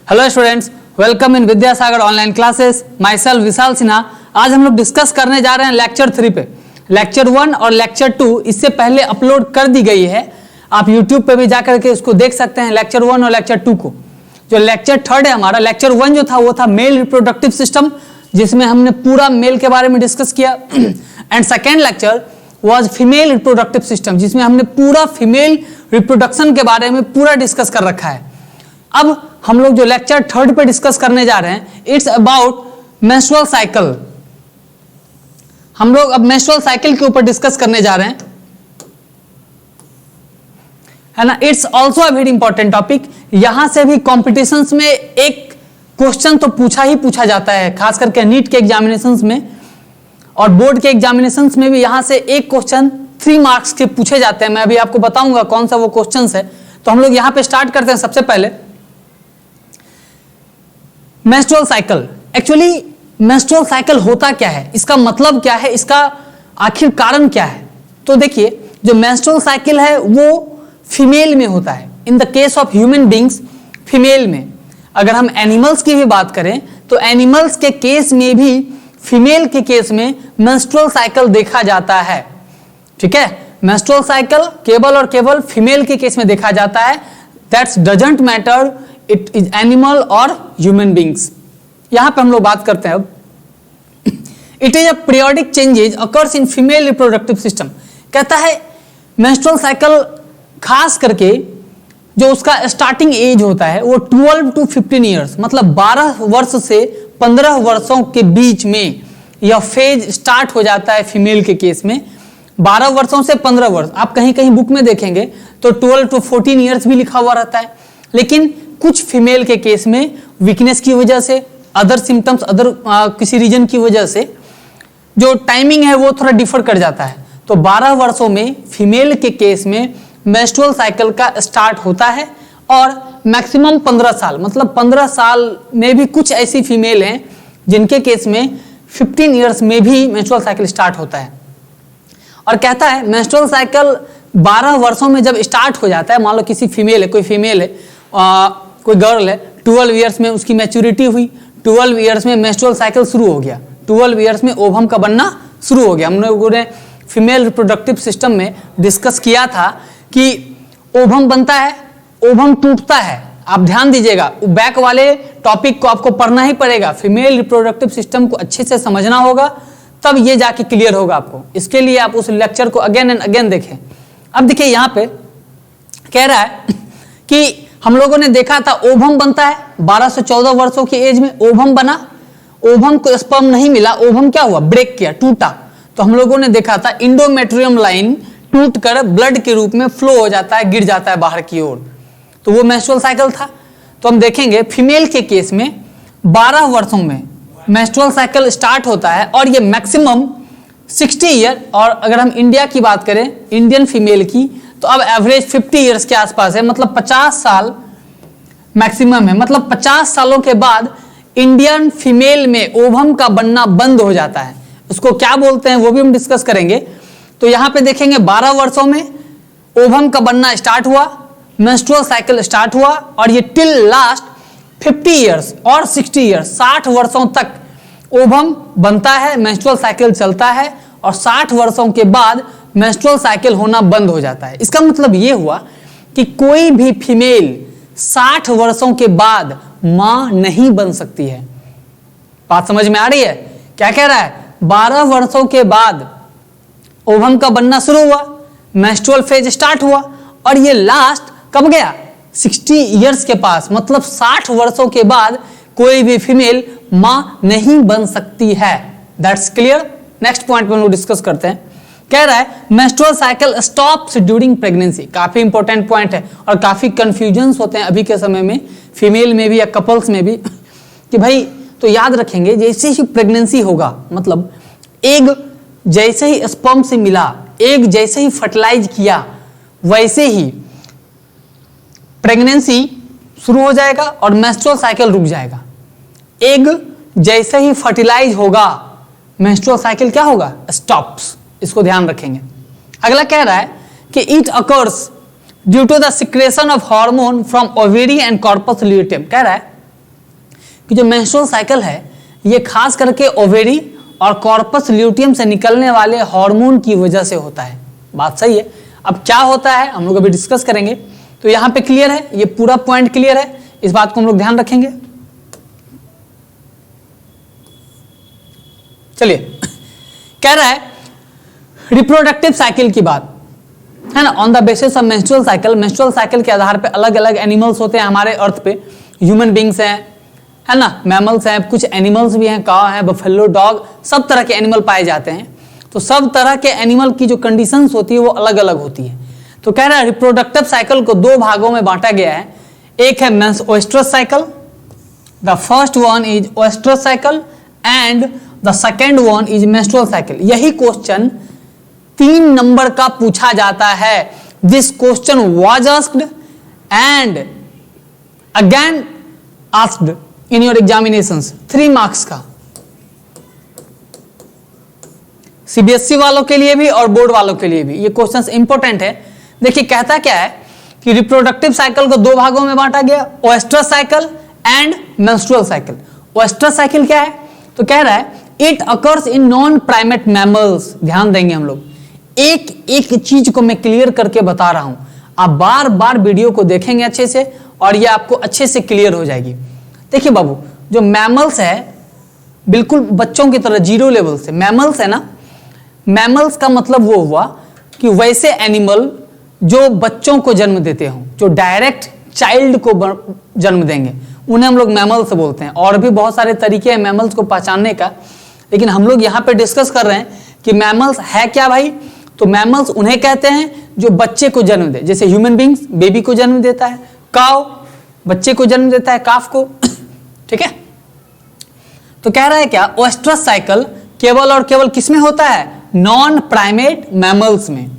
Hello students, welcome in Vidyasagar online classes. Myself Vishal Sinha. आज हम लोग डिस्कस करने जा रहे हैं लेक्चर 3 पे। लेक्चर 1 और लेक्चर 2 इससे पहले अपलोड कर दी गई है, आप यूट्यूब पे भी जाकर के उसको देख सकते हैं, लेक्चर 1 और लेक्चर 2 को। जो लेक्चर 3 है हमारा, लेक्चर 1 जो था वो था मेल रिप्रोडक्टिव सिस्टम, जिसमें हमने पूरा मेल के बारे में डिस्कस किया। And second lecture was female reproductive system, जिसमें हमने पूरा फीमेल रिप्रोडक्शन के बारे में पूरा डिस्कस कर रखा है। अब हम लोग जो लेक्चर 3 पे डिस्कस करने जा रहे हैं, इट्स अबाउट मेंस्ट्रुअल साइकिल। हम लोग अब मेंस्ट्रुअल साइकिल के ऊपर डिस्कस करने जा रहे हैं, है ना। It's also a very important topic. यहां से भी कॉम्पिटिशन्स में एक क्वेश्चन तो पूछा ही पूछा जाता है, खास करके नीट के एग्जामिनेशंस में और बोर्ड के एग्जामिनेशंस में भी यहां से एक क्वेश्चन 3 मार्क्स के पूछे जाते हैं। मैं अभी आपको बताऊंगा कौन सा वो क्वेश्चन है। तो हम लोग यहां पे स्टार्ट करते हैं। सबसे पहले menstrual cycle. Actually menstrual cycle होता क्या है, इसका मतलब क्या है, इसका आखिर कारण क्या है। तो देखिए, जो मेंस्ट्रुअल साइकिल है वो फीमेल में होता है। In the case of human beings, female में। अगर हम एनिमल्स की भी बात करें तो एनिमल्स के केस में भी, फीमेल के केस में मेंस्ट्रुअल साइकिल देखा जाता है। ठीक है, मेंस्ट्रुअल साइकिल केवल और केवल फीमेल के केस में देखा जाता है। That's doesn't matter it is animal और ह्यूमन बींग्स। यहां पे हम लोग बात करते हैं अब। It is a periodic changes occurs in female reproductive system. कहता है मेंस्ट्रुअल साइकिल खास करके जो उसका स्टार्टिंग एज होता है वो 12 to 15 ईयर्स, मतलब 12 वर्ष से 15 वर्षों के बीच में यह फेज स्टार्ट हो जाता है फीमेल के केस में। 12 वर्षों से 15 वर्ष, आप कहीं कहीं बुक में देखेंगे तो 12 to 14 ईयर्स भी लिखा हुआ रहता है। लेकिन कुछ फीमेल के केस में वीकनेस की वजह से, अदर सिम्टम्स, अदर किसी रीजन की वजह से जो टाइमिंग है वो थोड़ा डिफर कर जाता है। तो 12 वर्षों में फीमेल के केस में मेंस्ट्रुअल साइकिल का स्टार्ट होता है और मैक्सिमम 15 साल, मतलब 15 साल में भी कुछ ऐसी फीमेल हैं जिनके केस में 15 ईयर्स में भी मेंस्ट्रुअल साइकिल स्टार्ट होता है। और कहता है मेंस्ट्रुअल साइकिल 12 वर्षों में जब स्टार्ट हो जाता है, मान लो किसी फीमेल है, कोई फीमेल है, कोई गर्ल है, 12 ईयर्स में उसकी मैच्योरिटी हुई, 12 ईयर्स में मेंस्ट्रुअल साइकिल शुरू हो गया, 12 ईयर्स में ओवम का बनना शुरू हो गया। हम लोगों ने फीमेल रिप्रोडक्टिव सिस्टम में डिस्कस किया था कि ओवम बनता है, ओवम टूटता है। आप ध्यान दीजिएगा, बैक वाले टॉपिक को आपको पढ़ना ही पड़ेगा। फीमेल रिप्रोडक्टिव सिस्टम को अच्छे से समझना होगा, तब ये जाके क्लियर होगा आपको। इसके लिए आप उस लेक्चर को अगेन एंड अगेन देखें। अब देखिए, यहां पे कह रहा है कि हम लोगों ने देखा था ओवम बनता है 12 से 14 वर्षों की एज में। ओवम बना, ओवम को स्पर्म नहीं मिला, ओवम क्या हुआ, ब्रेक किया, टूटा। तो हम लोगों ने देखा था इंडोमेट्रियम लाइन टूट कर ब्लड के रूप में फ्लो हो जाता है, गिर जाता है बाहर की ओर। तो वो मेंस्ट्रुअल साइकिल था। तो हम देखेंगे फीमेल के केस में 12 वर्षों में मेंस्ट्रुअल साइकिल स्टार्ट होता है और ये मैक्सिमम 60 ईयर। और अगर हम इंडिया की बात करें, इंडियन फीमेल की, तो अब एवरेज 50 ईयर्स के आसपास है, मतलब 50 साल मैक्सिमम है। मतलब 50 सालों के बाद इंडियन फीमेल में ओवम का बनना बंद हो जाता है। उसको क्या बोलते हैं वो भी हम डिस्कस करेंगे। तो यहां पे देखेंगे 12 वर्षों में ओवम का बनना स्टार्ट हुआ, मेंस्ट्रुअल साइकिल स्टार्ट हुआ और ये टिल लास्ट 50 ईयर्स और 60 ईयर्स, 60 वर्षों तक ओवम बनता है, मेंस्ट्रुअल साइकिल चलता है और 60 वर्षों के बाद मेंस्ट्रुअल साइकिल होना बंद हो जाता है। इसका मतलब ये हुआ कि कोई भी फीमेल 60 वर्षों के बाद मां नहीं बन सकती है। बात समझ में आ रही है? क्या कह रहा है, 12 वर्षों के बाद ओवम का बनना शुरू हुआ, मेंस्ट्रुअल फेज स्टार्ट हुआ और ये लास्ट कब गया, 60 ईयर्स के पास। मतलब 60 वर्षों के बाद कोई भी फीमेल मां नहीं बन सकती है। That's clear. नेक्स्ट पॉइंट पे हम लोग डिस्कस करते हैं। कह रहा है menstrual cycle stops during pregnancy. काफी इंपॉर्टेंट पॉइंट है और काफी कंफ्यूजन्स होते हैं अभी के समय में, फीमेल में भी या कपल्स में भी, कि भाई तो याद रखेंगे जैसे ही प्रेगनेंसी होगा, मतलब एग जैसे ही स्पर्म से मिला, एग जैसे ही फर्टिलाइज किया, वैसे ही प्रेगनेंसी शुरू हो जाएगा और मेंस्ट्रुअल साइकिल रुक जाएगा। एग जैसे ही फर्टिलाइज होगा, मेंस्ट्रुअल साइकिल क्या होगा, स्टॉप्स। इसको ध्यान रखेंगे। अगला कह रहा है कि it occurs due to the secretion of hormone from ovary and corpus luteum. कह रहा है कि जो मेंस्ट्रुअल साइकिल है ये खास करके ओवेरी और कॉर्पस ल्यूटियम से निकलने वाले हार्मोन की वजह से होता है। बात सही है। अब क्या होता है हम लोग अभी डिस्कस करेंगे। तो यहां पे क्लियर है, ये पूरा पॉइंट क्लियर है, इस बात को हम लोग ध्यान रखेंगे। चलिए, कह रहा है रिप्रोडक्टिव साइकिल की बात है ना, on the basis of menstrual cycle. Menstrual cycle के आधार पे अलग अलग एनिमल्स होते हैं हमारे अर्थ पे, ह्यूमन बींग्स हैं, है ना, मैमल्स हैं, कुछ एनिमल्स भी हैं, काव है, बफेलो, डॉग, सब तरह के एनिमल पाए जाते हैं। तो सब तरह के एनिमल की जो कंडीशंस होती है वो अलग अलग होती है। तो कह रहा है रिप्रोडक्टिव साइकिल को दो भागों में बांटा गया है। एक है ओएस्ट्रस cycle, the first one is ओएस्ट्रस cycle and the second one is menstrual cycle. यही क्वेश्चन 3 नंबर का पूछा जाता है। This question was asked and again asked in your examinations, 3 marks का, सीबीएसई वालों के लिए भी और बोर्ड वालों के लिए भी ये क्वेश्चंस इंपॉर्टेंट है। देखिए कहता क्या है कि रिप्रोडक्टिव साइकिल को 2 भागों में बांटा गया, ओएस्ट्रस cycle and menstrual cycle. ओएस्ट्रस cycle क्या है? तो कह रहा है it occurs in non primate mammals. ध्यान देंगे हम लोग, एक एक चीज को मैं क्लियर करके बता रहा हूं, आप बार बार वीडियो को देखेंगे अच्छे से और ये आपको अच्छे से क्लियर हो जाएगी। देखिए बाबू, जो मैमल्स है बिल्कुल बच्चों की तरह जीरो लेवल से मैमल्स है ना, मैमल्स का मतलब वो हुआ कि वैसे एनिमल जो बच्चों को जन्म देते हों, जो डायरेक्ट चाइल्ड को जन्म देंगे, उन्हें हम लोग मैमल्स बोलते हैं। और भी बहुत सारे तरीके हैं मैमल्स को पहचानने का, लेकिन हम लोग यहाँ पे डिस्कस कर रहे हैं कि मैमल्स है क्या भाई। तो मैमल्स उन्हें कहते हैं जो बच्चे को जन्म दे, जैसे ह्यूमन बींग्स बेबी को जन्म देता है, काव बच्चे को जन्म देता है, काफ को। ठीक है, तो कह रहा है क्या, ओएस्ट्रस साइकिल केवल और केवल किसमें होता है? नॉन प्राइमेट मैमल्स में।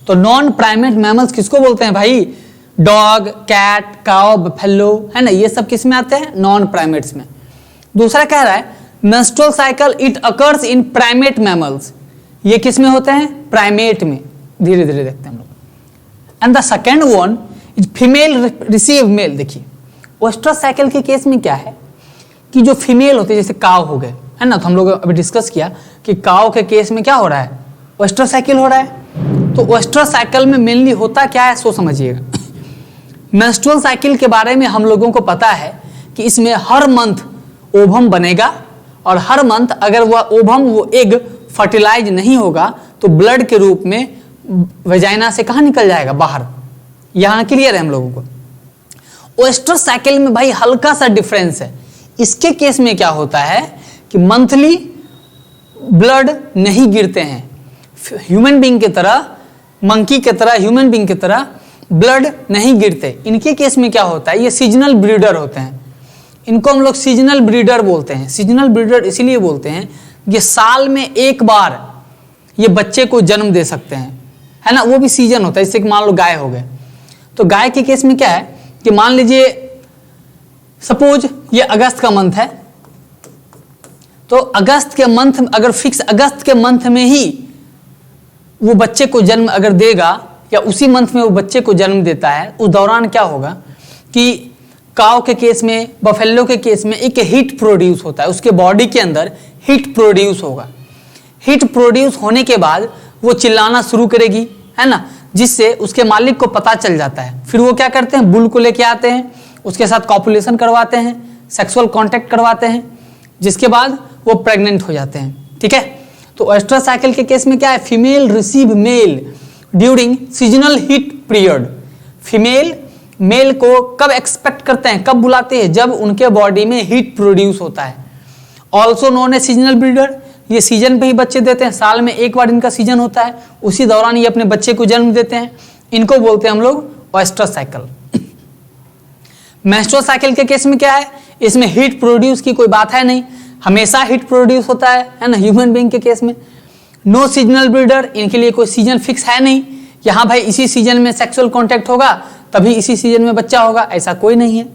तो नॉन प्राइमेट मैमल्स किसको बोलते हैं भाई? डॉग, कैट, काव, बफेलो, है ना, ये सब किस में आते हैं? नॉन प्राइमेट्स में। दूसरा कह रहा है menstrual cycle it occurs in primate mammals. ये किस में होते हैं? प्राइमेट में। धीरे धीरे देखते हैं हम लोग। And the second one is female receive male. देखिए ओएस्ट्रस साइकिल के केस में क्या है कि जो फीमेल होते हैं, जैसे काव हो गए, है ना, तो हम लोग अभी डिस्कस किया कि काव के केस में क्या हो रहा है? ओएस्ट्रस साइकिल हो रहा है। तो ओएस्ट्रस साइकिल में मेनली होता क्या है, सो समझिएगा। मेंस्ट्रुअल साइकिल के बारे में हम लोगों को पता है कि इसमें हर मंथ ओवम बनेगा और हर मंथ अगर वह ओवम, वो एग फर्टिलाइज नहीं होगा तो ब्लड के रूप में वेजाइना से कहाँ निकल जाएगा? बाहर। यहां क्लियर है हम लोगों को। ओएस्ट्रस साइकिल में भाई हल्का सा डिफरेंस है। इसके केस में क्या होता है कि मंथली ब्लड नहीं गिरते हैं, ह्यूमन बीइंग की तरह, मंकी की तरह, ह्यूमन बीइंग की तरह ब्लड नहीं गिरते। इनके केस में क्या होता है, ये सीजनल ब्रीडर होते हैं। इनको हम लोग सीजनल ब्रीडर बोलते हैं। सीजनल ब्रीडर इसीलिए बोलते हैं ये साल में एक बार ये बच्चे को जन्म दे सकते हैं, है ना, वो भी सीजन होता है। जैसे मान लो गाय हो गए, तो गाय के केस में क्या है कि मान लीजिए सपोज ये अगस्त का मंथ है, तो अगस्त के मंथ, अगर फिक्स अगस्त के मंथ में ही वो बच्चे को जन्म अगर देगा या उसी मंथ में वो बच्चे को जन्म देता है, उस दौरान क्या होगा कि काव के केस में, बफेलो के केस में एक हीट प्रोड्यूस होता है, उसके बॉडी के अंदर हीट प्रोड्यूस होगा। हीट प्रोड्यूस होने के बाद वो चिल्लाना शुरू करेगी, है ना, जिससे उसके मालिक को पता चल जाता है। फिर वो क्या करते हैं, बुल को लेके आते हैं, उसके साथ कॉपुलेशन करवाते हैं, सेक्सुअल कांटेक्ट करवाते हैं, जिसके बाद वो प्रेग्नेंट हो जाते हैं। ठीक है, तो ओएस्ट्रस साइकिल के केस में क्या है, female receive male during seasonal heat period. Female male को कब एक्सपेक्ट करते हैं, कब बुलाते हैं? जब उनके बॉडी में हीट प्रोड्यूस होता है। Also known a seasonal breeder, ये सीजन पे ही बच्चे देते हैं, साल में एक बार इनका सीजन होता है, उसी दौरान ये अपने बच्चे को जन्म देते हैं। इनको बोलते हैं हम लोग ओएस्ट्रस साइकिल। मेंस्ट्रुअल साइकिल के केस में क्या है, इसमें हीट प्रोड्यूस की कोई बात है नहीं, हमेशा हीट प्रोड्यूस होता है ना। ह्यूमन बीइंग के केस में नो सीजनल ब्रीडर, इनके लिए कोई सीजन फिक्स है नहीं, यहाँ भाई इसी सीजन में सेक्सुअल कॉन्टैक्ट होगा तभी इसी सीजन में बच्चा होगा, ऐसा कोई नहीं है।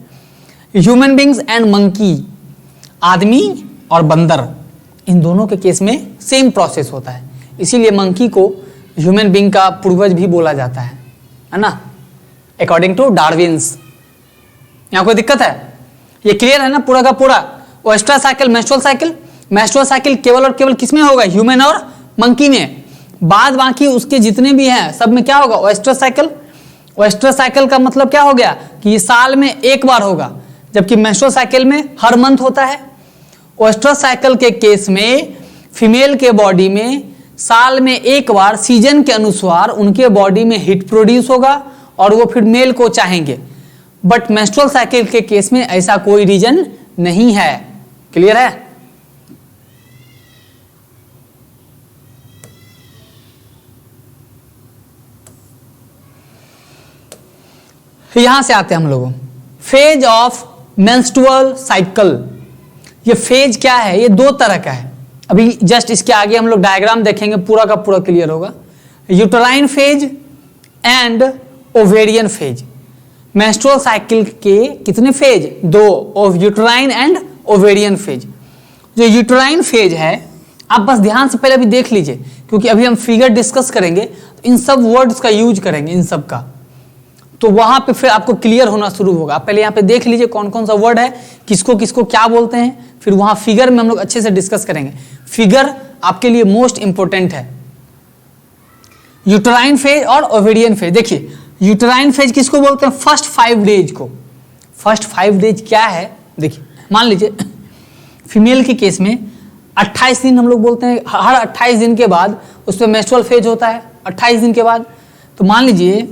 ह्यूमन बींग्स एंड मंकी, आदमी और बंदर, इन दोनों के केस में सेम प्रोसेस होता है, इसीलिए मंकी को ह्यूमन बींग का पूर्वज भी बोला जाता है ना, अकॉर्डिंग टू डार्विन्स। यहाँ कोई दिक्कत है? ये क्लियर है ना पूरा का पूरा? ओएस्ट्रस cycle, menstrual cycle, menstrual cycle केवल और केवल किसमें होगा? ह्यूमन और मंकी में। बाद बाकी उसके जितने भी हैं सब में क्या होगा? ओएस्ट्रस साइकिल। ओएस्ट्रस साइकिल का मतलब क्या हो गया कि ये साल में एक बार होगा, जबकि मेंस्ट्रुअल साइकिल में हर मंथ होता है। ओएस्ट्रस साइकिल के केस में फीमेल के बॉडी में साल में एक बार सीजन के अनुसार उनके बॉडी में हीट प्रोड्यूस होगा और वो फिर मेल को चाहेंगे। बट मेंस्ट्रुअल साइकिल के केस में ऐसा कोई रीजन नहीं है। क्लियर है? यहां से आते हैं हम लोगों फेज ऑफ मेंस्ट्रुअल साइकिल। ये फेज क्या है? ये दो तरह का है। अभी जस्ट इसके आगे हम लोग डायग्राम देखेंगे, पूरा का पूरा क्लियर होगा। Uterine phase and ovarian phase. Menstrual cycle के कितने फेज? दो, of uterine and ovarian phase. जो यूटेराइन फेज है आप बस ध्यान से पहले अभी देख लीजिए, क्योंकि अभी हम फिगर डिस्कस करेंगे तो इन सब वर्ड्स का यूज करेंगे, इन सब का, तो वहां पे फिर आपको क्लियर होना शुरू होगा। आप पहले यहाँ पे देख लीजिए कौन कौन सा वर्ड है, किसको किसको क्या बोलते हैं, फिर वहां फिगर में हम लोग अच्छे से डिस्कस करेंगे। फिगर आपके लिए मोस्ट इंपोर्टेंट है। यूटेराइन फेज और ओवेरियन फेज। देखिए यूटेराइन फेज किसको बोलते हैं? फर्स्ट 5 डेज को। फर्स्ट 5 डेज क्या है? देखिए मान लीजिए फीमेल के केस में 28 दिन हम लोग बोलते हैं, हर 28 दिन के बाद उस पर मेंस्ट्रुअल फेज होता है। 28 दिन के बाद, तो मान लीजिए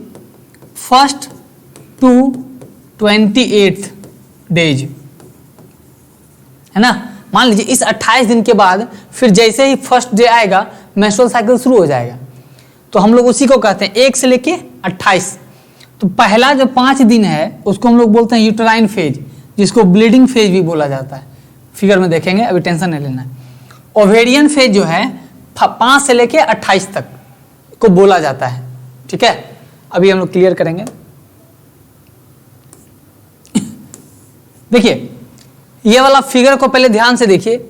फर्स्ट टू 28th डेज, है ना। मान लीजिए इस 28 दिन के बाद फिर जैसे ही फर्स्ट डे आएगा मेंस्ट्रुअल साइकिल शुरू हो जाएगा। तो हम लोग उसी को कहते हैं 1 से लेके 28। तो पहला जो 5 दिन है उसको हम लोग बोलते हैं यूटेराइन फेज, जिसको ब्लीडिंग फेज भी बोला जाता है। फिगर में देखेंगे, अभी टेंशन नहीं लेना है। ओवेरियन फेज जो है 5 से लेके 28 तक को बोला जाता है। ठीक है, अभी हम लोग क्लियर करेंगे। देखिए ये वाला फिगर को पहले ध्यान से देखिए।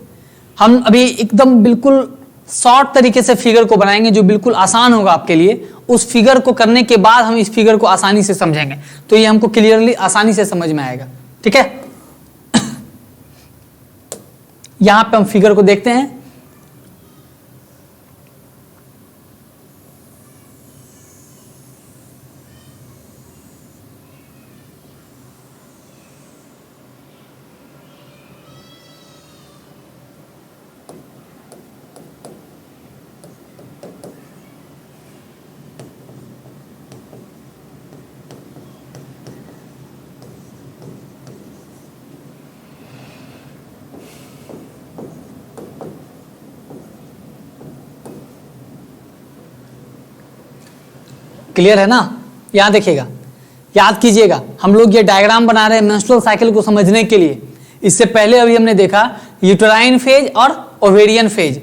हम अभी एकदम बिल्कुल शॉर्ट तरीके से फिगर को बनाएंगे जो बिल्कुल आसान होगा आपके लिए। उस फिगर को करने के बाद हम इस फिगर को आसानी से समझेंगे, तो ये हमको क्लियरली आसानी से समझ में आएगा। ठीक है, यहां पे हम फिगर को देखते हैं। क्लियर है ना? यहां देखिएगा, याद कीजिएगा, हम लोग ये डायग्राम बना रहे हैं मेंस्ट्रुअल साइकिल को समझने के लिए। इससे पहले अभी हमने देखा यूटेराइन फेज और ओवेरियन फेज।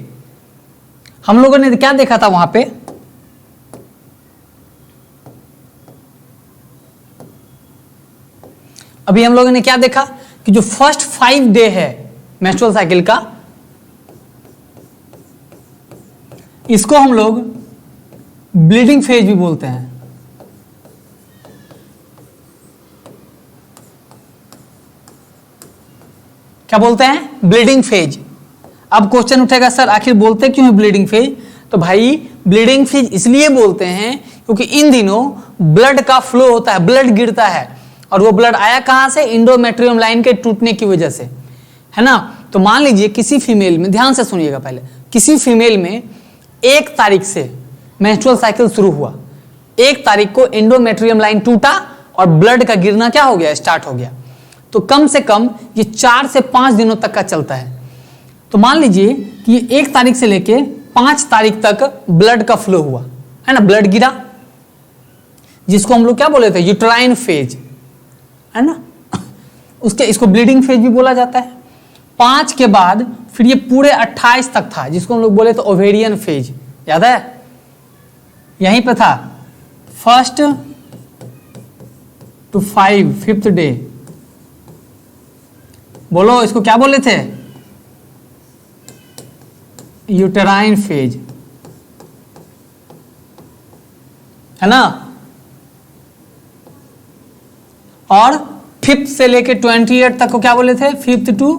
हम लोगों ने क्या देखा था वहां पे? अभी हम लोगों ने क्या देखा कि जो फर्स्ट 5 डे है मेंस्ट्रुअल साइकिल का, इसको हम लोग ब्लीडिंग फेज भी बोलते हैं। क्या बोलते हैं? Bleeding phase. अब क्वेश्चन उठेगा सर आखिर बोलते क्यों है ब्लीडिंग फेज? तो भाई ब्लीडिंग फेज इसलिए बोलते हैं क्योंकि इन दिनों ब्लड का फ्लो होता है, ब्लड गिरता है, और वो ब्लड आया कहां से? एंडोमेट्रियम लाइन के टूटने की वजह से, है ना। तो मान लीजिए किसी फीमेल में, ध्यान से सुनिएगा पहले, किसी फीमेल में 1 तारीख से मेंस्ट्रुअल साइकिल शुरू हुआ, 1 तारीख को एंडोमेट्रियम लाइन टूटा और ब्लड का गिरना क्या हो गया? स्टार्ट हो गया। तो कम से कम ये 4 से 5 दिनों तक का चलता है। तो मान लीजिए कि 1 तारीख से लेके 5 तारीख तक ब्लड का फ्लो हुआ, है ना, ब्लड गिरा, जिसको हम लोग क्या बोले थे? यूटेराइन फेज, है ना। इसको ब्लीडिंग फेज भी बोला जाता है। 5 के बाद फिर ये पूरे 28 तक था, जिसको हम लोग बोले थे ओवेरियन फेज। याद है? यहीं पे था, फर्स्ट टू 5th डे। बोलो इसको क्या बोले थे? यूटेराइन फेज, है ना। और 5th से लेके 28 तक को क्या बोले थे? 5th to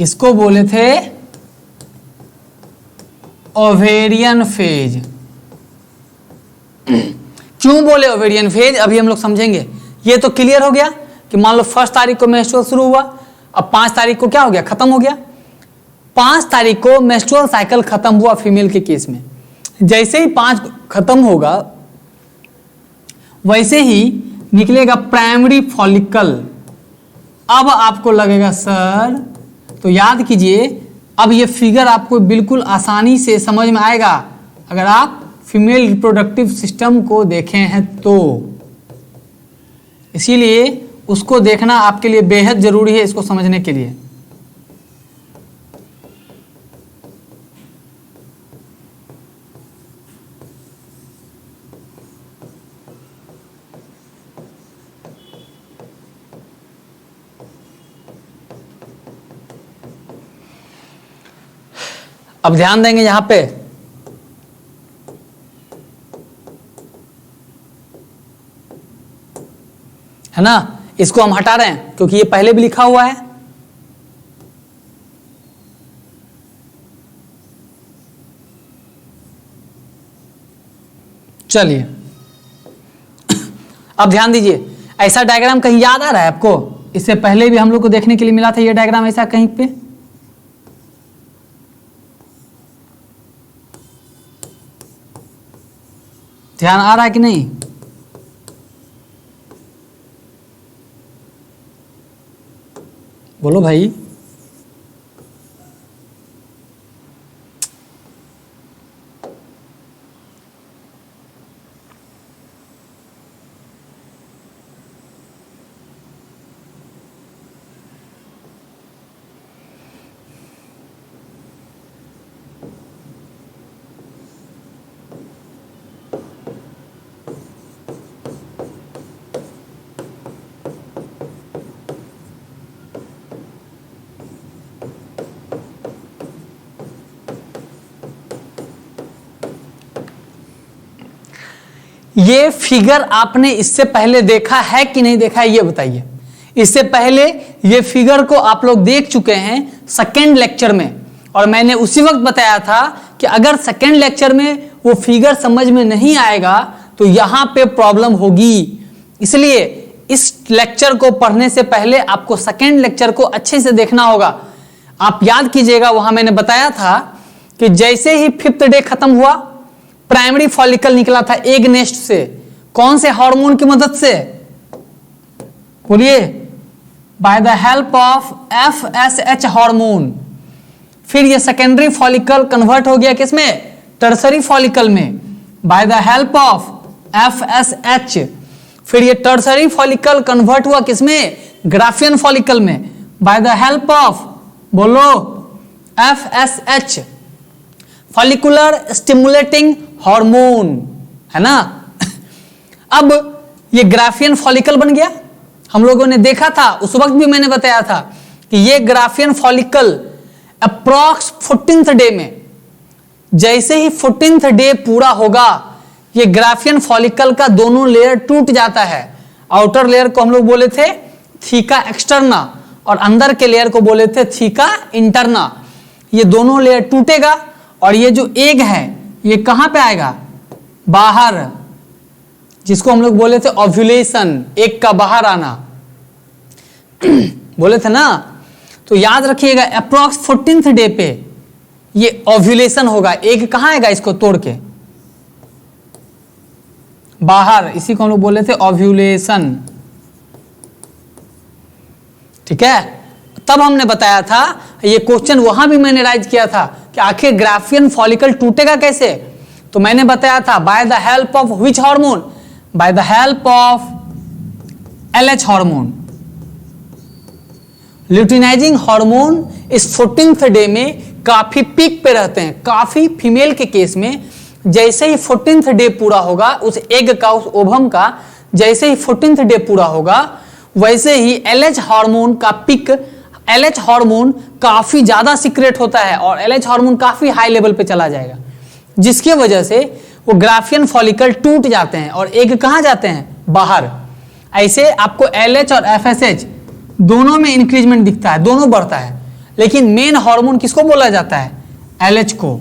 इसको बोले थे ओवेरियन फेज। क्यों बोले ओवेरियन फेज, अभी हम लोग समझेंगे। ये तो क्लियर हो गया कि मान लो 1 तारीख को मेंस्ट्रुअल शुरू हुआ, अब 5 तारीख को क्या हो गया, खत्म हो गया। 5 तारीख को मेंस्ट्रुअल साइकिल खत्म हुआ फीमेल के केस में। जैसे ही 5 खत्म होगा वैसे ही निकलेगा प्राइमरी फॉलिकल। अब आपको लगेगा सर, तो याद कीजिए, अब ये फिगर आपको बिल्कुल आसानी से समझ में आएगा अगर आप फीमेल रिप्रोडक्टिव सिस्टम को देखे हैं तो। इसीलिए उसको देखना आपके लिए बेहद जरूरी है, इसको समझने के लिए। अब ध्यान देंगे यहां पे, है ना, इसको हम हटा रहे हैं क्योंकि ये पहले भी लिखा हुआ है। चलिए अब ध्यान दीजिए, ऐसा डायग्राम कहीं याद आ रहा है आपको? इससे पहले भी हम लोग को देखने के लिए मिला था ये डायग्राम ऐसा कहीं पे। ध्यान आ रहा है कि नहीं? बोलो भाई। ये फिगर आपने इससे पहले देखा है कि नहीं देखा है ये बताइए। इससे पहले ये फिगर को आप लोग देख चुके हैं सेकेंड लेक्चर में, और मैंने उसी वक्त बताया था कि अगर सेकेंड लेक्चर में वो फिगर समझ में नहीं आएगा तो यहां पे प्रॉब्लम होगी। इसलिए इस लेक्चर को पढ़ने से पहले आपको सेकेंड लेक्चर को अच्छे से देखना होगा। आप याद कीजिएगा, वहां मैंने बताया था कि जैसे ही 5th डे खत्म हुआ, प्राइमरी फॉलिकल निकला था एग नेस्ट से। कौन से हार्मोन की मदद से? बोलिए। By the help of FSH hormone. फिर ये सेकेंडरी फॉलिकल कन्वर्ट हो गया किसमें? टर्सरी फॉलिकल में, by the help of FSH। फिर ये टर्सरी फॉलिकल कन्वर्ट हुआ किसमें? ग्राफियन फॉलिकल में, बाय द हेल्प ऑफ, बोलो, FSH, फॉलिकुलर स्टिमुलेटिंग हार्मोन, है ना। अब ये ग्राफियन फॉलिकल बन गया। हम लोगों ने देखा था, उस वक्त भी मैंने बताया था कि ये Graafian follicle approx 14th day में, जैसे ही 14th डे पूरा होगा, ये ग्राफियन फॉलिकल का दोनों लेयर टूट जाता है। आउटर लेयर को हम लोग बोले थे थीका एक्सटर्ना और अंदर के लेयर को बोले थे थीका इंटरना। ये दोनों लेयर टूटेगा और ये जो एग है ये कहां पे आएगा? बाहर, जिसको हम लोग बोले थे ओव्यूलेशन, एग का बाहर आना बोले थे ना। तो याद रखिएगा अप्रॉक्स 14th डे पे ये ओव्यूलेशन होगा। एग कहां आएगा? इसको तोड़ के बाहर, इसी को हम लोग बोले थे ओव्यूलेशन। ठीक है, तब हमने बताया था, ये क्वेश्चन वहां भी मैंने राइज किया था कि आखिर ग्राफियन फॉलिकल टूटेगा कैसे। तो मैंने बताया था by the help of which hormone? By the help of LH hormone. Luteinizing hormone इस 14th डे में काफी पीक पे रहते हैं। काफी फीमेल के केस में जैसे ही 14th डे पूरा होगा, उस एग का, उस ओवम का जैसे ही 14th डे पूरा होगा, वैसे ही LH हार्मोन का पिक, LH हार्मोन काफी ज्यादा सीक्रेट होता है और LH हार्मोन काफी हाई लेवल पे चला जाएगा, जिसकी वजह से वो ग्राफियन फॉलिकल टूट जाते हैं और एग कहां जाते हैं? बाहर। ऐसे आपको LH और FSH दोनों में इंक्रीजमेंट दिखता है, दोनों बढ़ता है। लेकिन मेन हार्मोन किसको बोला जाता है? LH को।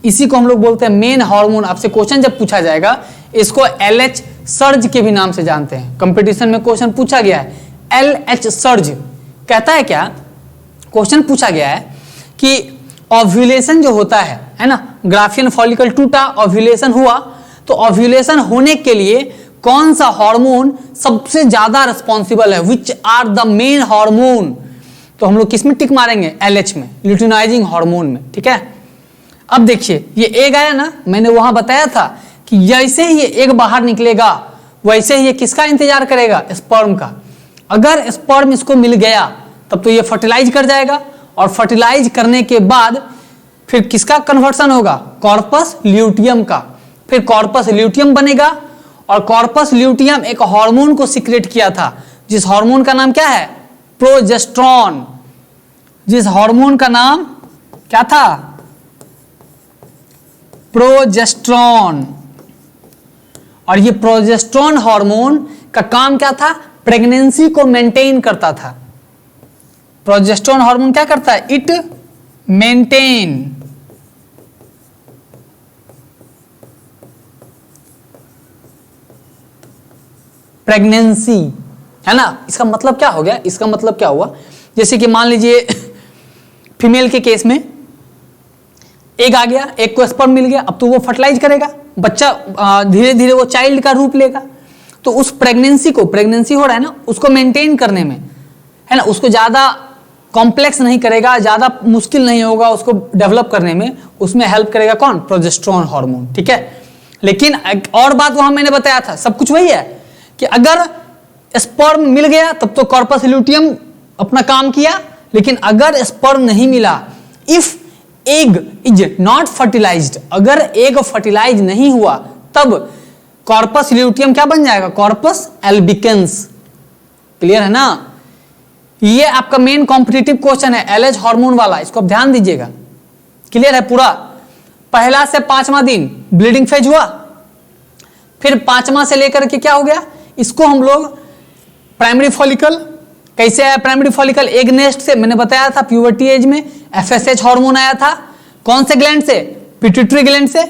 इसी को हम लोग बोलते हैं मेन हार्मोन। आपसे क्वेश्चन जब पूछा जाएगा, इसको LH सर्ज के भी नाम से जानते हैं। कंपटीशन में क्वेश्चन पूछा गया है, LH सर्ज कहता है क्या? क्वेश्चन पूछा गया है कि ओव्यूलेशन जो होता है ना, ग्राफियन फॉलिकल टूटा, ओव्यूलेशन हुआ, तो ओव्यूलेशन होने के लिए कौन सा हार्मोन सबसे ज्यादा रिस्पॉन्सिबल है? Which are the main hormone? तो हम लोग किस में टिक मारेंगे? LH में, ल्यूटिनाइजिंग हार्मोन में। ठीक है, अब देखिए ये एग आया ना, मैंने वहां बताया था कि जैसे ही ये एग बाहर निकलेगा वैसे ही ये किसका इंतजार करेगा? स्पर्म का। अगर स्पर्म इसको मिल गया तब तो ये फर्टिलाइज कर जाएगा, और फर्टिलाइज करने के बाद फिर किसका कन्वर्सन होगा? कॉर्पस ल्यूटियम का। फिर कॉर्पस ल्यूटियम बनेगा, और कॉर्पस ल्यूटियम एक हार्मोन को सीक्रेट किया था, जिस हार्मोन का नाम क्या है? प्रोजेस्टेरॉन। जिस हार्मोन का नाम क्या था? प्रोजेस्टेरॉन। और ये प्रोजेस्टेरॉन हार्मोन का काम क्या था? प्रेगनेंसी को मेंटेन करता था। प्रोजेस्टेरॉन हार्मोन क्या करता है? इट मेंटेन प्रेगनेंसी, है ना। इसका मतलब क्या हो गया? इसका मतलब क्या हुआ? जैसे कि मान लीजिए फीमेल के केस में एग आ गया, एग को स्पर्म मिल गया, अब तो वो फर्टिलाइज करेगा, बच्चा धीरे धीरे वो चाइल्ड का रूप लेगा। तो उस प्रेगनेंसी को, प्रेगनेंसी हो रहा है ना, उसको मेंटेन करने में, है ना, उसको ज्यादा कॉम्प्लेक्स नहीं करेगा, ज्यादा मुश्किल नहीं होगा उसको डेवलप करने में, उसमें हेल्प करेगा कौन? Progesterone hormone. ठीक है, लेकिन एक और बात वहां मैंने बताया था, सब कुछ वही है कि अगर स्पर्म मिल गया तब तो कॉर्पस ल्यूटियम अपना काम किया, लेकिन अगर स्पर्म नहीं मिला, if egg is not fertilised, अगर एग फर्टिलाइज नहीं हुआ, तब कॉर्पस ल्यूटियम क्या बन जाएगा? Corpus albicans. क्लियर है ना? ये आपका मेन कॉम्पिटिटिव क्वेश्चन है, LH हार्मोन वाला, इसको आप ध्यान दीजिएगा। क्लियर है पूरा? पहला से 5वां दिन ब्लीडिंग फेज हुआ, फिर 5वां से लेकर के क्या हो गया? इसको हम लोग प्राइमरी फॉलिकल, कैसे आया प्राइमरी फॉलिकल? एग नेस्ट से, मैंने बताया था प्यूबर्टी एज में FSH हार्मोन आया था। कौन से ग्लैंड से? पिट्यूटरी ग्लैंड से।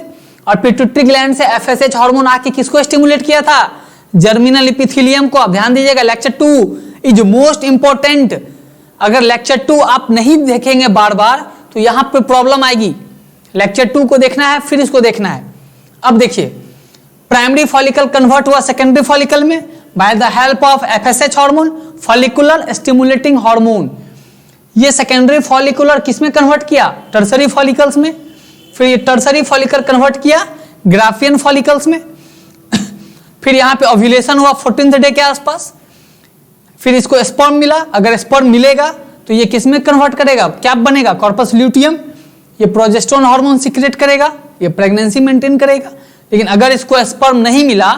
और पिट्यूटरी ग्लैंड से FSH हार्मोन आके किसको स्टिमुलेट किया था? जर्मिनल एपिथेलियम को। आप ध्यान दीजिएगा, लेक्चर 2 इज मोस्ट इंपॉर्टेंट। अगर लेक्चर 2 आप नहीं देखेंगे बार बार तो यहां पे प्रॉब्लम आएगी। लेक्चर 2 को देखना है, फिर इसको देखना है। अब देखिए, प्राइमरी फॉलिकल कन्वर्ट हुआ सेकेंडरी फॉलिकल में by the help of FSH hormone, follicular stimulating hormone. ये सेकेंडरी फॉलिकुलर किसमें कन्वर्ट किया? टर्सरी फॉलिकल्स में। फिर ये टर्सरी फॉलिकल कन्वर्ट किया ग्राफियन फॉलिकल्स में। फिर यहां पे ओव्यूलेशन हुआ 14th डे के आसपास। फिर इसको स्पर्म मिला, अगर स्पर्म मिलेगा तो ये किसमें कन्वर्ट करेगा? क्या बनेगा? Corpus luteum. ये प्रोजेस्टेरॉन हार्मोन सीक्रेट करेगा, ये प्रेगनेंसी मेंटेन करेगा। लेकिन अगर इसको स्पर्म नहीं मिला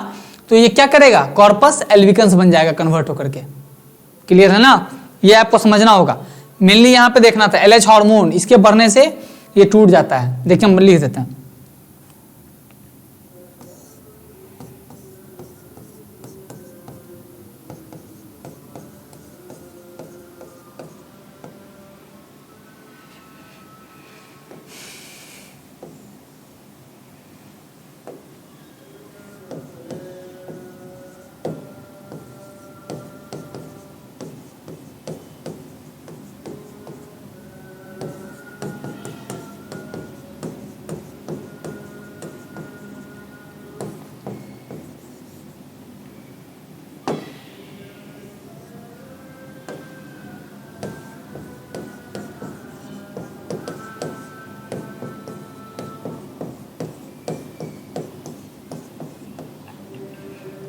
तो ये क्या करेगा? कॉर्पस एल्बिकंस बन जाएगा कन्वर्ट होकर के। क्लियर है ना? ये आपको समझना होगा। मेनली यहां पे देखना था LH हार्मोन, इसके बढ़ने से ये टूट जाता है। देखिए हम लिख देते हैं,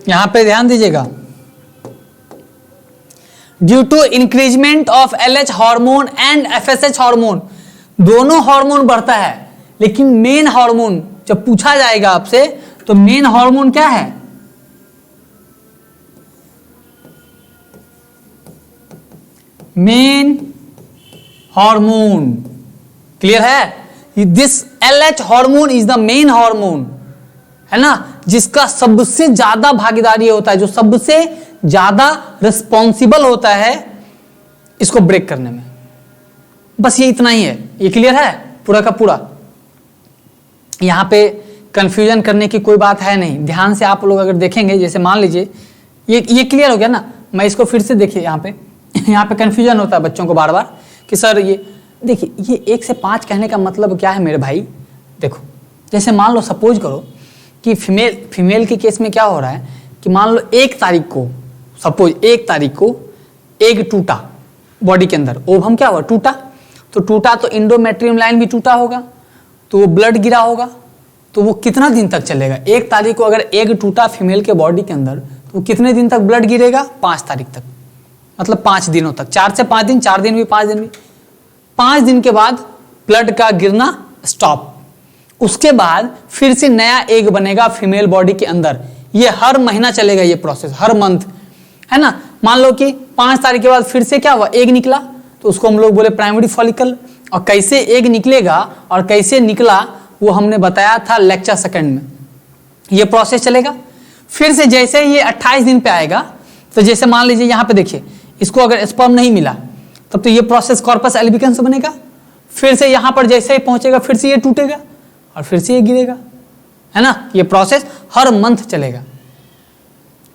यहां पे ध्यान दीजिएगा। Due to increment of LH hormone and FSH hormone, दोनों हार्मोन बढ़ता है, लेकिन मेन हार्मोन जब पूछा जाएगा आपसे तो मेन हार्मोन क्या है? Main hormone. क्लियर है? This LH hormone is the main hormone, है ना, जिसका सबसे ज्यादा भागीदारी होता है, जो सबसे ज्यादा रिस्पॉन्सिबल होता है इसको ब्रेक करने में। बस ये इतना ही है। ये क्लियर है पूरा का पूरा? यहाँ पे कंफ्यूजन करने की कोई बात है नहीं। ध्यान से आप लोग अगर देखेंगे, जैसे मान लीजिए ये क्लियर हो गया ना। मैं इसको फिर से देखिए, यहाँ पे यहाँ पे कंफ्यूजन होता है बच्चों को बार बार कि सर ये देखिए, ये 1 से 5 कहने का मतलब क्या है मेरे भाई? देखो, जैसे मान लो सपोज करो कि फीमेल के केस में क्या हो रहा है कि मान लो 1 तारीख को, सपोज 1 तारीख को एग टूटा बॉडी के अंदर, ओवम क्या हुआ? टूटा। तो टूटा तो इंडोमेट्रियम लाइन भी टूटा होगा, तो वो ब्लड गिरा होगा। तो वो कितना दिन तक चलेगा? 1 तारीख को अगर एग टूटा फीमेल के बॉडी के अंदर, तो वो कितने दिन तक ब्लड गिरेगा? 5 तारीख तक, मतलब 5 दिनों तक। 4 से 5 दिन, 4 दिन भी 5 दिन भी, 5 दिन के बाद ब्लड का गिरना स्टॉप। उसके बाद फिर से नया एग बनेगा फीमेल बॉडी के अंदर। ये हर महीना चलेगा ये प्रोसेस, हर मंथ, है ना। मान लो कि 5 तारीख के बाद फिर से क्या हुआ? एग निकला, तो उसको हम लोग बोले प्राइमरी फॉलिकल। और कैसे एग निकलेगा और कैसे निकला वो हमने बताया था लेक्चर सेकंड में। ये प्रोसेस चलेगा। फिर से जैसे ये 28 दिन पे आएगा, तो जैसे मान लीजिए यहाँ पे देखिए, इसको अगर स्पर्म नहीं मिला तब तो ये प्रोसेस कॉर्पस एल्बिकन्स बनेगा। फिर से यहाँ पर जैसे ही पहुंचेगा फिर से ये टूटेगा और फिर से ये गिरेगा, है ना। ये प्रोसेस हर मंथ चलेगा।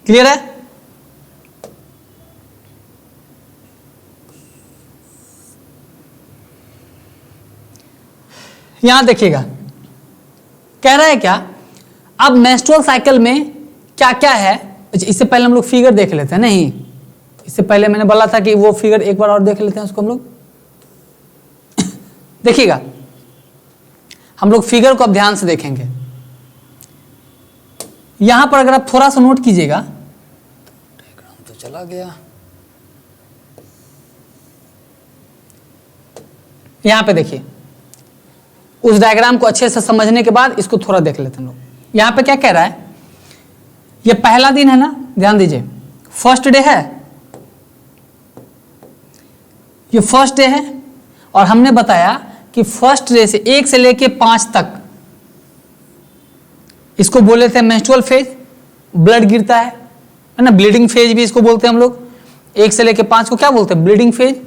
क्लियर है? यहां देखिएगा, कह रहा है क्या? अब मेंस्ट्रुअल साइकिल में क्या क्या है, इससे पहले हम लोग फिगर देख लेते हैं। नहीं, इससे पहले मैंने बोला था कि वो फिगर एक बार और देख लेते हैं, उसको हम लोग देखिएगा। हम लोग फिगर को अब ध्यान से देखेंगे। यहां पर अगर आप थोड़ा सा नोट कीजिएगा, डायग्राम तो चला गया। यहां पे देखिए, उस डायग्राम को अच्छे से समझने के बाद इसको थोड़ा देख लेते हैं हम लोग। यहां पे क्या कह रहा है? ये पहला दिन है ना, ध्यान दीजिए, फर्स्ट डे है। ये फर्स्ट डे है और हमने बताया कि फर्स्ट डे से 1 से लेके 5 तक इसको बोले थे मेंस्ट्रुअल फेज, ब्लड गिरता है ना। ब्लीडिंग फेज भी इसको बोलते हैं हम लोग। 1 से लेके 5 को क्या बोलते हैं? Bleeding phase.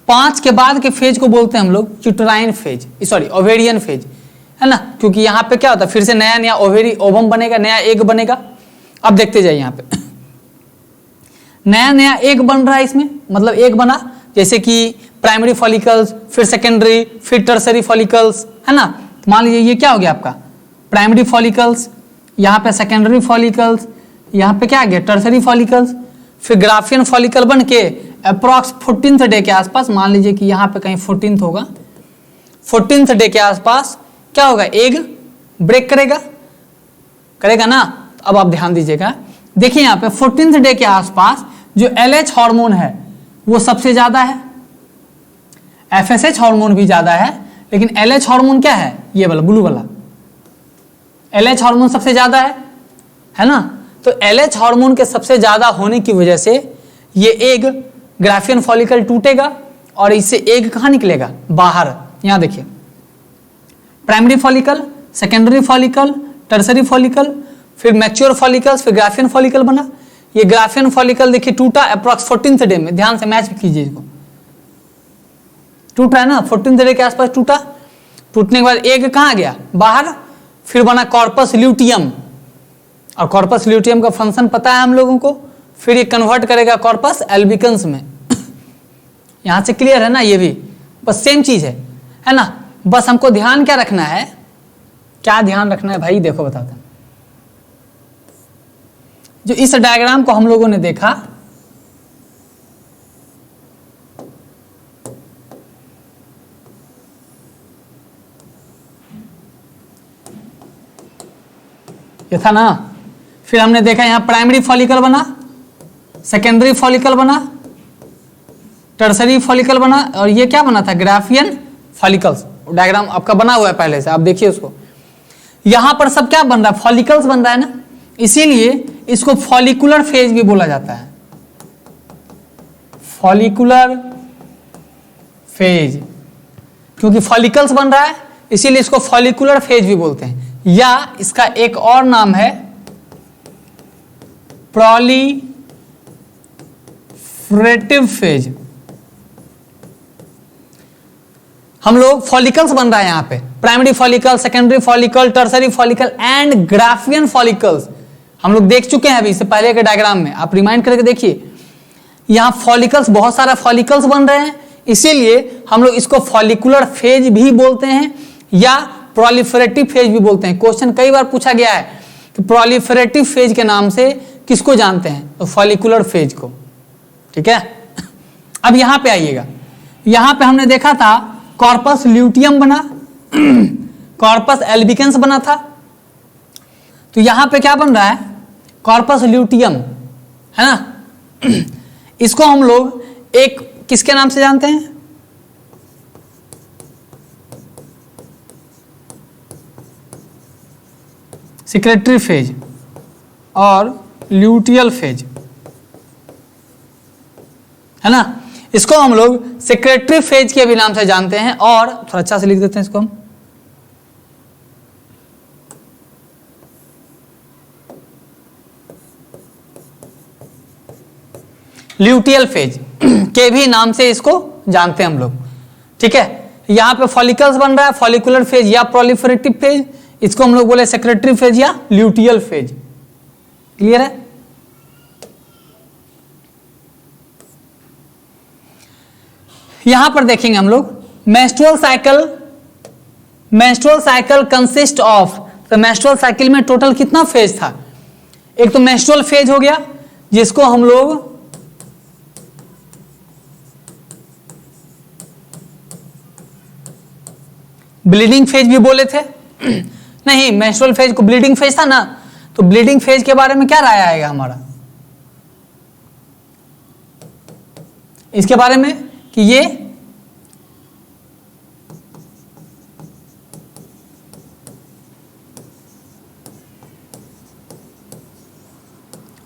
5 के बाद के फेज को बोलते हैं हम लोग uterine phase, sorry ovarian phase, है ना। क्योंकि यहाँ पे क्या होता है, फिर से नया नया ओवम बनेगा, नया एग बनेगा। अब देखते जाइए, यहाँ पे नया नया एग बन रहा है इसमें, मतलब एग बना, जैसे कि प्राइमरी फॉलिकल्स, फिर सेकेंडरी, फिर टर्सरी फॉलिकल्स, है ना। मान लीजिए ये क्या हो गया आपका? प्राइमरी फॉलिकल्स, यहाँ पे सेकेंडरी फॉलिकल्स, यहाँ पे क्या आ गया? Tertiary follicles. फिर ग्राफियन फॉलिकल बन के अप्रॉक्स 14th डे के आसपास, मान लीजिए कि यहाँ पे कहीं 14th होगा, 14th डे के आसपास क्या होगा? एग ब्रेक करेगा ना। अब आप ध्यान दीजिएगा, देखिए यहाँ पे 14th डे के आसपास जो LH हार्मोन है वो सबसे ज्यादा है, FSH हार्मोन भी ज्यादा है, लेकिन LH हार्मोन क्या है? ये वाला ब्लू वाला LH हार्मोन सबसे ज्यादा है ना। तो LH हार्मोन के सबसे ज्यादा होने की वजह से ये एग ग्राफियन फॉलिकल टूटेगा और इससे एग कहाँ निकलेगा? बाहर। यहां देखिए, primary follicle, secondary follicle, tertiary follicle, फिर मैच्योर फॉलिकल्स, फिर ग्राफियन फॉलिकल बना। ये ग्राफियन फॉलिकल देखिए टूटा अप्रॉक्स 14th डे में, ध्यान से मैच कीजिए इसको। टूटा है ना, 14th डे के आसपास टूटा। टूटने के बाद एग कहाँ गया? बाहर। फिर बना कॉर्पस ल्यूटियम, और कॉर्पस ल्यूटियम का फंक्शन पता है हम लोगों को। फिर ये कन्वर्ट करेगा कॉर्पस एल्बिकन्स में। यहां से क्लियर है ना? ये भी बस सेम चीज है ना। बस हमको ध्यान क्या रखना है? क्या ध्यान रखना है भाई? देखो बताता हूं। जो इस डायग्राम को हम लोगों ने देखा, ये था ना। फिर हमने देखा यहां प्राइमरी फॉलिकल बना, सेकेंडरी फॉलिकल बना, टर्सरी फॉलिकल बना, और ये क्या बना था? Graafian follicles. डायग्राम आपका बना हुआ है पहले से, आप देखिए उसको। यहां पर सब क्या बन रहा है? फॉलिकल्स बन रहा है ना, इसीलिए इसको फॉलिकुलर फेज भी बोला जाता है। फॉलिकुलर फेज, क्योंकि फॉलिकल्स बन रहा है इसीलिए इसको फॉलिकुलर फेज भी बोलते हैं। या इसका एक और नाम है प्रोलिफरेटिव फेज। हम लोग फॉलिकल्स बन रहा है यहाँ पे, primary follicle, secondary follicle, tertiary follicle and Graafian follicles हम लोग देख चुके हैं अभी इससे पहले के डायग्राम में, आप रिमाइंड करके देखिए। यहाँ फॉलिकल्स, बहुत सारा फॉलिकल्स बन रहे हैं, इसीलिए हम लोग इसको फॉलिकुलर फेज भी बोलते हैं या प्रोलिफरेटिव फेज भी बोलते हैं। क्वेश्चन कई बार पूछा गया है कि प्रोलिफरेटिव फेज के नाम से किसको जानते हैं, तो फॉलिकुलर फेज को, ठीक है। अब यहां पे आइएगा, यहां पे हमने देखा था कॉर्पस ल्यूटियम बना, कॉर्पस एल्बिकेंस बना था, तो यहां पे क्या बन रहा है, कॉर्पस ल्यूटियम, है ना। इसको हम लोग एक किसके नाम से जानते हैं, सिक्रेटरी फेज और ल्यूटियल फेज, है ना। इसको हम लोग सेक्रेटरी फेज के भी नाम से जानते हैं, और थोड़ा अच्छा से लिख देते हैं इसको हम, ल्यूटियल फेज के भी नाम से इसको जानते हैं हम लोग, ठीक है। यहां पे फॉलिकल्स बन रहा है, फॉलिकुलर फेज या प्रोलिफरेटिव फेज, इसको हम लोग बोले सेक्रेटरी फेज या ल्यूटियल फेज। क्लियर है। यहां पर देखेंगे हम लोग menstrual cycle, menstrual cycle consist of, तो मेंस्ट्रुअल साइकिल में टोटल कितना फेज था, एक तो मेंस्ट्रुअल फेज हो गया जिसको हम लोग ब्लीडिंग फेज भी बोले थे, नहीं मेंस्ट्रुअल फेज को ब्लीडिंग फेज था ना, तो ब्लीडिंग फेज के बारे में क्या राय आएगा हमारा, इसके बारे में कि ये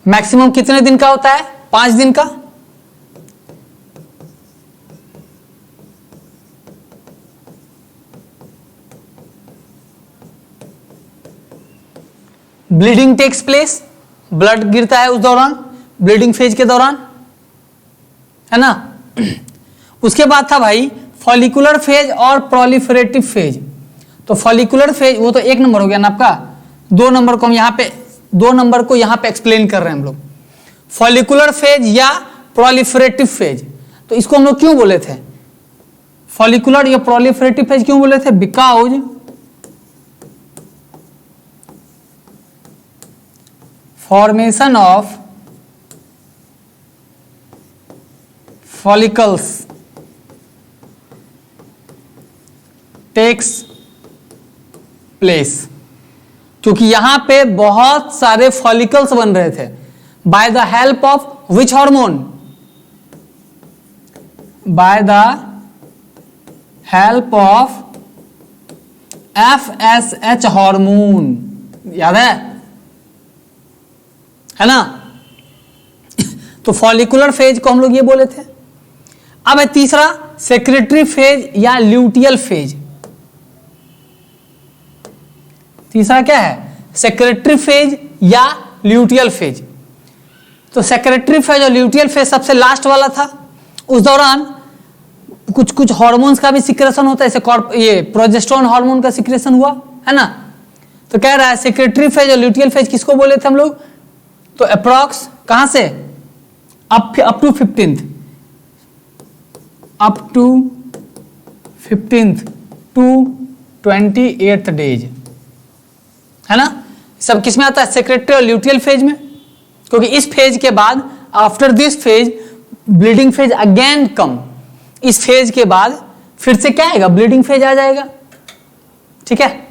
मैक्सिमम कितने दिन का होता है, 5 दिन का। ब्लीडिंग टेक्स प्लेस, ब्लड गिरता है उस दौरान, ब्लीडिंग फेज के दौरान, है ना। उसके बाद था भाई फॉलिकुलर फेज और प्रोलिफरेटिव फेज। तो फॉलिकुलर फेज वो तो 1 नंबर हो गया ना आपका, 2 नंबर को हम यहाँ पे, 2 नंबर को यहाँ पे एक्सप्लेन कर रहे हैं हम लोग, फॉलिकुलर फेज या प्रोलिफरेटिव फेज। तो इसको हम लोग क्यों बोले थे फॉलिकुलर या प्रोलिफरेटिव फेज क्यों बोले थे, because formation of follicles takes place, क्योंकि यहां पे बहुत सारे फॉलिकल्स बन रहे थे by the help of which hormone, by the help of FSH hormone, याद है ना। तो फॉलिकुलर फेज को हम लोग ये बोले थे। अब है तीसरा सेक्रेटरी फेज या ल्यूटियल फेज। तीसरा क्या है, सेक्रेटरी फेज या ल्यूटियल फेज। तो सेक्रेटरी फेज और ल्यूटियल फेज सबसे लास्ट वाला था, उस दौरान कुछ कुछ हार्मोन्स का भी सिक्रेशन होता है, जैसे ये प्रोजेस्टेरोन हार्मोन का सिक्रेशन हुआ, है ना। तो कह रहा है सेक्रेटरी फेज और ल्यूटियल फेज किसको बोले थे हम लोग, तो अप्रॉक्स कहां से up to 15th, up to 15th to 28th days, है ना। सब किस में आता है, सेक्रेटरी और ल्यूटियल फेज में, क्योंकि इस फेज के बाद after this phase bleeding phase again come, इस फेज के बाद फिर से क्या आएगा, ब्लीडिंग फेज आ जाएगा, ठीक है।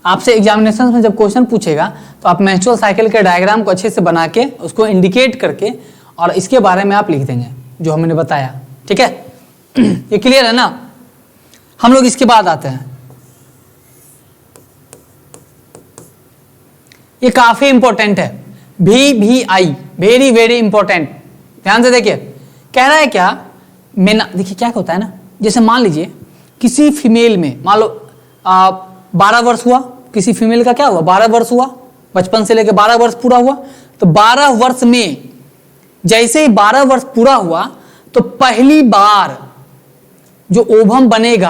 आपसे एग्जामिनेशन में जब क्वेश्चन पूछेगा तो आप मेंस्ट्रुअल साइकिल के डायग्राम को अच्छे से बना के उसको इंडिकेट करके और इसके बारे में आप लिख देंगे जो हमने बताया, ठीक है। ये क्लियर है ना। हम लोग इसके बाद आते हैं, ये काफी इंपॉर्टेंट है, VVI, वेरी वेरी इंपॉर्टेंट, ध्यान से देखिए। कह रहा है क्या, देखिए क्या होता है ना, जैसे मान लीजिए किसी फीमेल में मान लो 12 वर्ष हुआ, किसी फीमेल का क्या हुआ 12 वर्ष हुआ, बचपन से लेकर 12 वर्ष पूरा हुआ। तो 12 वर्ष में जैसे ही 12 वर्ष पूरा हुआ तो पहली बार जो ओवम बनेगा,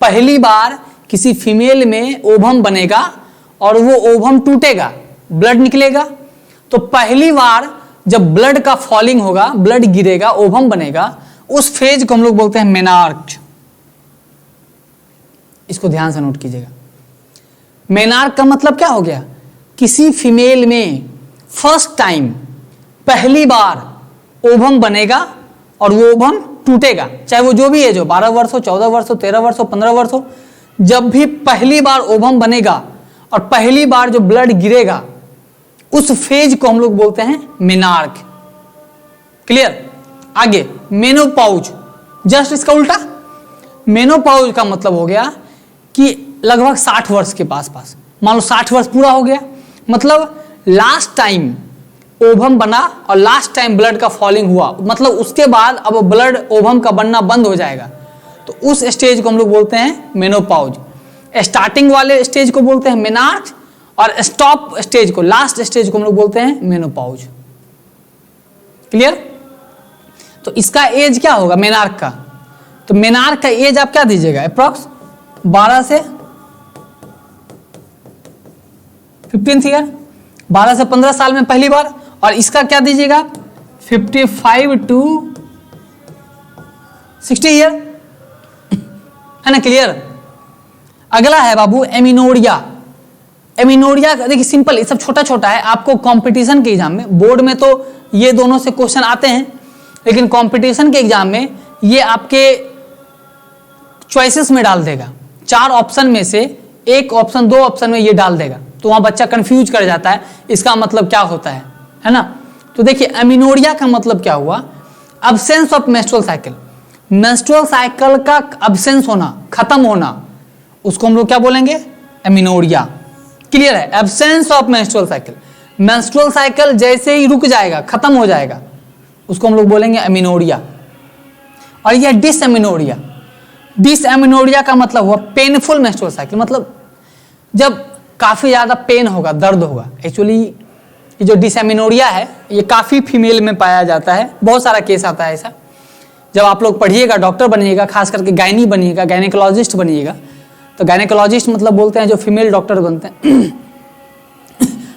पहली बार किसी फीमेल में ओवम बनेगा और वो ओवम टूटेगा, ब्लड निकलेगा, तो पहली बार जब ब्लड का फॉलिंग होगा, ब्लड गिरेगा, ओवम बनेगा, उस फेज को हम लोग बोलते हैं मेनार्क। इसको ध्यान से नोट कीजिएगा। मेनार्क का मतलब क्या हो गया? किसी फीमेल में फर्स्ट टाइम, पहली बार ओवम बनेगा और वो ओवम टूटेगा, चाहे वो जो भी एज हो, 12 वर्ष हो, 14 वर्ष हो, 13 वर्ष हो, 15 वर्ष हो, जब भी पहली बार ओवम बनेगा और पहली बार जो ब्लड गिरेगा, उस फेज को हम लोग बोलते हैं मेनार्क। क्लियर? आगे मेनोपॉज, जस्ट इसका उल्टा। मेनोपॉज का मतलब हो गया कि लगभग 60 वर्ष के पास, मान लो 60 वर्ष पूरा हो गया, मतलब लास्ट टाइम ओवम बना और लास्ट टाइम ब्लड का फॉलिंग हुआ, मतलब उसके बाद अब ब्लड ओवम का बनना बंद हो जाएगा, तो उस स्टेज को हम लोग बोलते हैं मेनोपॉज। स्टार्टिंग वाले स्टेज को बोलते हैं मेनार्क और स्टॉप स्टेज को, लास्ट स्टेज को हम लोग बोलते हैं मेनोपॉज। क्लियर? तो इसका एज क्या होगा मेनार्क का? तो मेनार्क का एज आप क्या दीजिएगा? अप्रॉक्स 12 से 15 ईयर, 12 से 15 साल में पहली बार। और इसका क्या दीजिएगा? 55 to 60 ईयर, है ना? क्लियर? अगला है बाबू एमिनोरिया। एमिनोरिया देखिए सिंपल, ये सब छोटा छोटा है, आपको कंपटीशन के एग्जाम में, बोर्ड में तो ये दोनों से क्वेश्चन आते हैं, लेकिन कंपटीशन के एग्जाम में ये आपके चॉइसेस में डाल देगा। 4 ऑप्शन में से एक ऑप्शन, 2 ऑप्शन में ये डाल देगा, तो वहां बच्चा कंफ्यूज कर जाता है इसका मतलब क्या होता है ना? तो देखिए एमिनोरिया का मतलब क्या हुआ? Absence of menstrual cycle. Menstrual cycle का अब्सेंस होना, खत्म होना, उसको हम लोग क्या बोलेंगे? एमिनोरिया। क्लियर है? Absence of menstrual cycle, menstrual cycle जैसे ही रुक जाएगा, खत्म हो जाएगा, उसको हम लोग बोलेंगे एमिनोरिया। और यह डिसएमिनोरिया। डिसएमिनोरिया का मतलब हुआ पेनफुल मेंस्ट्रुअल साइकिल, मतलब जब काफी ज्यादा पेन होगा, दर्द होगा। एक्चुअली ये जो डिसएमिनोरिया है ये काफी फीमेल में पाया जाता है, बहुत सारा केस आता है ऐसा। जब आप लोग पढ़िएगा, डॉक्टर बनिएगा, खास करके गायनी बनिएगा, गायनेकोलॉजिस्ट बनिएगा, तो गायनेकोलॉजिस्ट मतलब बोलते हैं जो फीमेल डॉक्टर बनते हैं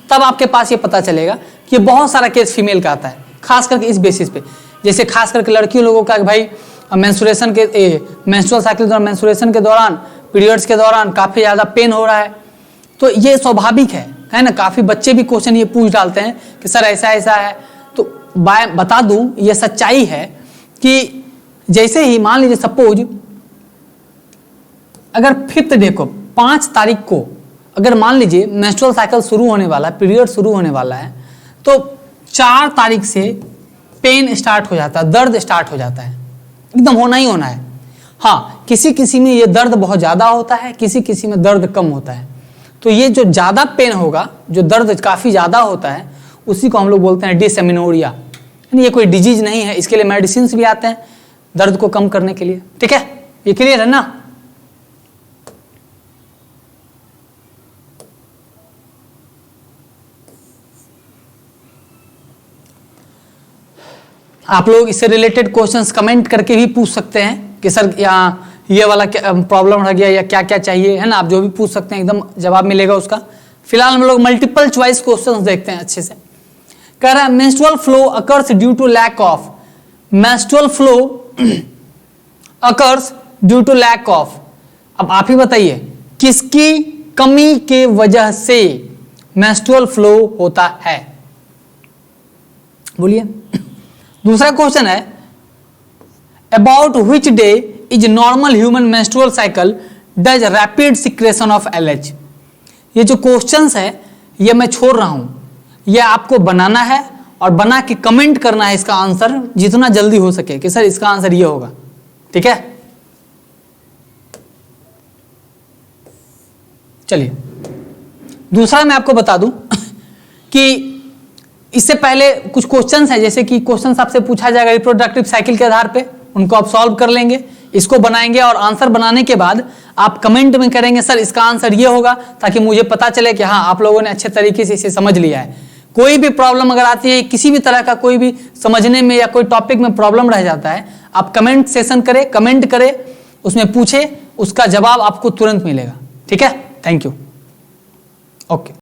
तब आपके पास ये पता चलेगा कि बहुत सारा केस फीमेल का आता है, खास करके इस बेसिस पे। जैसे खास करके लड़कियों लोगों का भाई मेंस्ट्रुएशन के मेंस्ट्रुअल साइकिल दौरान, मेंस्ट्रुएशन के दौरान, पीरियड्स के दौरान काफी ज्यादा पेन हो रहा है, तो ये स्वाभाविक है ना? काफी बच्चे भी क्वेश्चन ये पूछ डालते हैं कि सर ऐसा ऐसा है। तो बता दूं, ये सच्चाई है कि जैसे ही मान लीजिए सपोज अगर 5th डे को, 5 तारीख को अगर मान लीजिए मेंस्ट्रुअल साइकिल शुरू होने वाला है, पीरियड शुरू होने वाला है, तो 4 तारीख से पेन स्टार्ट हो जाता है, दर्द स्टार्ट हो जाता है, एकदम होना ही होना है। हाँ, किसी किसी में ये दर्द बहुत ज्यादा होता है, किसी किसी में दर्द कम होता है। तो ये जो ज्यादा पेन होगा, जो दर्द काफी ज्यादा होता है, उसी को हम लोग बोलते हैं डिसएमिनोरिया। ये कोई डिजीज नहीं है, इसके लिए मेडिसिन भी आते हैं दर्द को कम करने के लिए। ठीक है, ये क्लियर है ना? आप लोग इससे रिलेटेड क्वेश्चंस कमेंट करके भी पूछ सकते हैं कि सर यहाँ ये वाला प्रॉब्लम रह गया या क्या क्या चाहिए, है ना? आप जो भी पूछ सकते हैं, एकदम जवाब मिलेगा उसका। फिलहाल हम लोग मल्टीपल चॉइस क्वेश्चंस देखते हैं अच्छे से। कह रहा है menstrual flow occurs due to lack of, menstrual flow occurs due to lack of. अब आप ही बताइए किसकी कमी के वजह से मेंस्ट्रुअल फ्लो होता है? बोलिए। दूसरा क्वेश्चन है about which day is normal human menstrual cycle does rapid secretion of LH। ये जो क्वेश्चंस है ये मैं छोड़ रहा हूं, ये आपको बनाना है और बना के कमेंट करना है इसका आंसर जितना जल्दी हो सके कि सर इसका आंसर ये होगा। ठीक है, चलिए दूसरा मैं आपको बता दूं कि इससे पहले कुछ क्वेश्चंस हैं, जैसे कि क्वेश्चंस आपसे पूछा जाएगा रिप्रोडक्टिव साइकिल के आधार पे, उनको आप सॉल्व कर लेंगे, इसको बनाएंगे और आंसर बनाने के बाद आप कमेंट में करेंगे सर इसका आंसर ये होगा, ताकि मुझे पता चले कि हाँ आप लोगों ने अच्छे तरीके से इसे समझ लिया है। कोई भी प्रॉब्लम अगर आती है, किसी भी तरह का कोई भी समझने में या कोई टॉपिक में प्रॉब्लम रह जाता है, आप कमेंट सेशन करें, कमेंट करें, उसमें पूछे, उसका जवाब आपको तुरंत मिलेगा। ठीक है, थैंक यू, ओके।